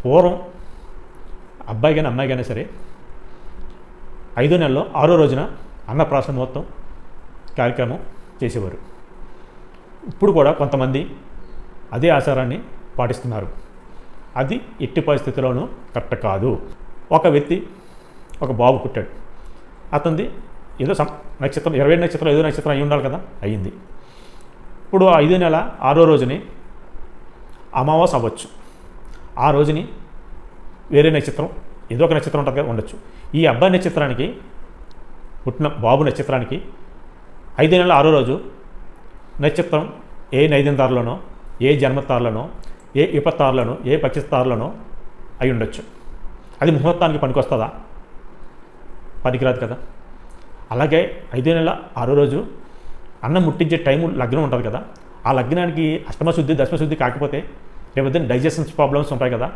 పూర్వం అబ్బాయి కానీ అమ్మాయి కానీ సరే 5వ నెలలో 6వ రోజున అన్నప్రాసన మొత్తం కార్యక్రమం చేసేవారు. ఇప్పుడు కూడా కొంతమంది అదే ఆచారాన్ని పాటిస్తున్నారు. అది ఎట్టి పరిస్థితుల్లోనూ కరెక్ట్ కాదు. ఒక వ్యక్తి ఒక బాబు పుట్టాడు. అతనిది ఏదో నక్షత్రం 27 నక్షత్రం ఏదో నక్షత్రం అయి ఉండాలి కదా, అయ్యింది. ఇప్పుడు 5వ నెల 6వ రోజుని అమావాస్య అవ్వచ్చు. ఆ రోజుని వేరే నక్షత్రం ఏదో ఒక నక్షత్రం ఉంటుంది కదా, ఉండొచ్చు. ఈ అబ్బాయి నక్షత్రానికి పుట్టిన బాబు నక్షత్రానికి 5వ నెల 6వ రోజు నక్షత్రం ఏ నైదంతారులోనో, ఏ జన్మతారులోనో, ఏ విపత్తారులోనో, ఏ పక్షిస్తారులోనో అయి ఉండొచ్చు. అది ముహూర్తానికి పనికొస్తుందా? పనికిరాదు కదా. అలాగే 5వ నెల 6వ రోజు అన్నం ముట్టించే టైం లగ్నం ఉంటుంది కదా, ఆ లగ్నానికి అష్టమశుద్ధి దశమశుద్ధి కాకపోతే రేపు డైజెషన్ ప్రాబ్లమ్స్ ఉంటాయి కదా.